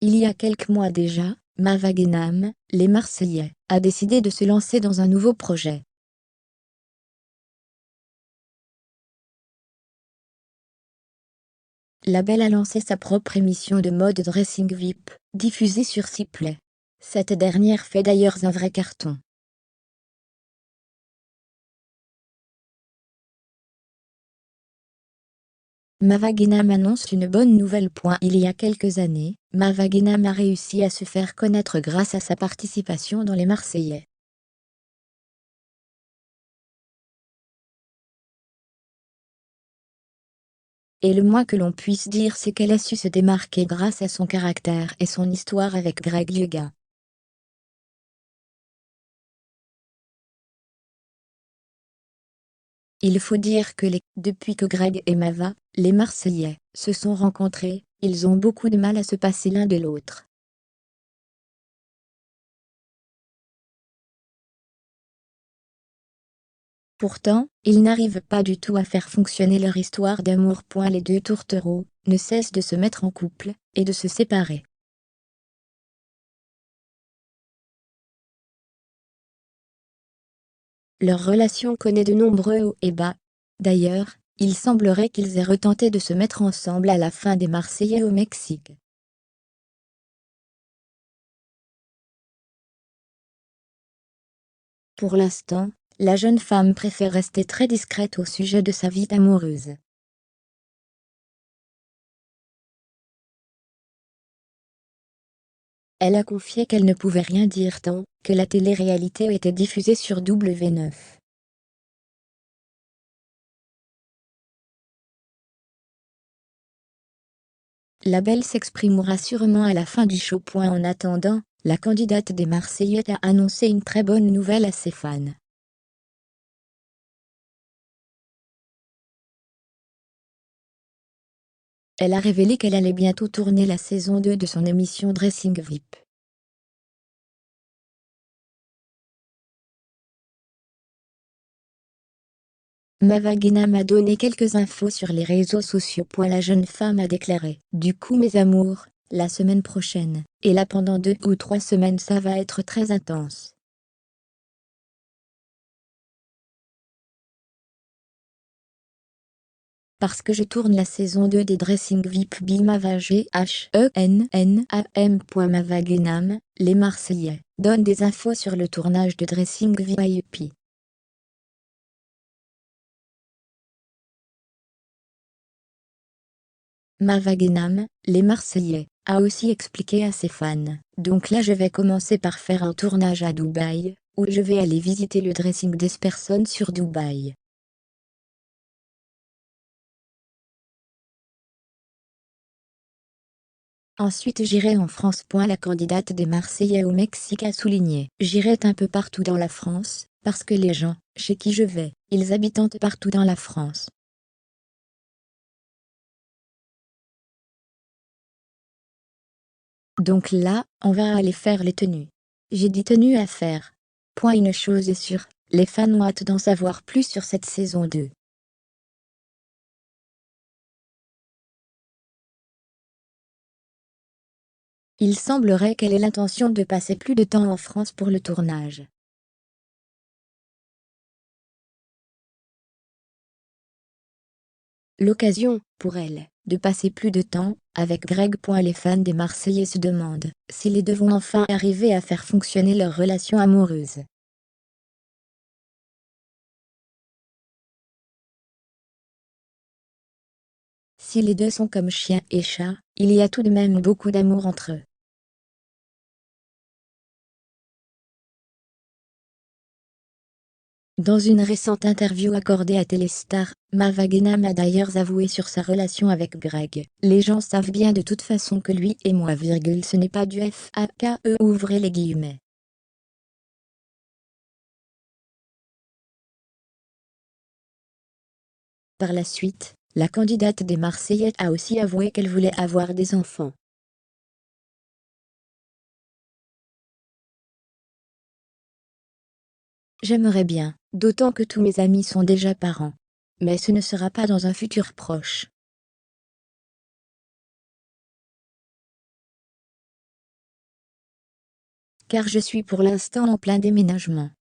Il y a quelques mois déjà, Mava Guénam, les Marseillais, a décidé de se lancer dans un nouveau projet. La Belle a lancé sa propre émission de mode dressing VIP, diffusée sur 6play. Cette dernière fait d'ailleurs un vrai carton. Mava Guénam annonce une bonne nouvelle. Il y a quelques années, Mava Guénam a réussi à se faire connaître grâce à sa participation dans Les Marseillais. Et le moins que l'on puisse dire, c'est qu'elle a su se démarquer grâce à son caractère et son histoire avec Greg Yuga. Il faut dire que depuis que Greg et Mava, les Marseillais, se sont rencontrés, ils ont beaucoup de mal à se passer l'un de l'autre. Pourtant, ils n'arrivent pas du tout à faire fonctionner leur histoire d'amour. Les deux tourtereaux ne cessent de se mettre en couple et de se séparer. Leur relation connaît de nombreux hauts et bas. D'ailleurs, il semblerait qu'ils aient retenté de se mettre ensemble à la fin des Marseillais au Mexique. Pour l'instant, la jeune femme préfère rester très discrète au sujet de sa vie amoureuse. Elle a confié qu'elle ne pouvait rien dire tant que la télé-réalité était diffusée sur W9. La Belle s'exprimera sûrement à la fin du show. En attendant, la candidate des Marseillais a annoncé une très bonne nouvelle à ses fans. Elle a révélé qu'elle allait bientôt tourner la saison 2 de son émission Dressing VIP. Mava Guénam a donné quelques infos sur les réseaux sociaux. La jeune femme a déclaré: Du coup mes amours, la semaine prochaine, et là pendant 2 ou 3 semaines ça va être très intense. Parce que je tourne la saison 2 des Dressing VIP Mava G-H-E-N-N-A-M. Mava Guénam, les Marseillais, donne des infos sur le tournage de Dressing VIP. Mava Guénam, les Marseillais, a aussi expliqué à ses fans: Donc là je vais commencer par faire un tournage à Dubaï, où je vais aller visiter le dressing des personnes sur Dubaï. Ensuite j'irai en France. La candidate des Marseillais au Mexique a souligné: J'irai un peu partout dans la France, parce que les gens, chez qui je vais, ils habitent partout dans la France. Donc là, on va aller faire les tenues. J'ai dit tenues à faire. Une chose est sûre, les fans ont hâte d'en savoir plus sur cette saison 2. Il semblerait qu'elle ait l'intention de passer plus de temps en France pour le tournage. L'occasion, pour elle, de passer plus de temps avec Greg. Les fans des Marseillais se demandent si les deux vont enfin arriver à faire fonctionner leur relation amoureuse. Si les deux sont comme chien et chat, il y a tout de même beaucoup d'amour entre eux. Dans une récente interview accordée à Téléstar, Mava Guénam a d'ailleurs avoué sur sa relation avec Greg: Les gens savent bien de toute façon que lui et moi, ce n'est pas du FAKE, ouvrez les guillemets. Par la suite, la candidate des Marseillais a aussi avoué qu'elle voulait avoir des enfants. J'aimerais bien, d'autant que tous mes amis sont déjà parents. Mais ce ne sera pas dans un futur proche. car je suis pour l'instant en plein déménagement.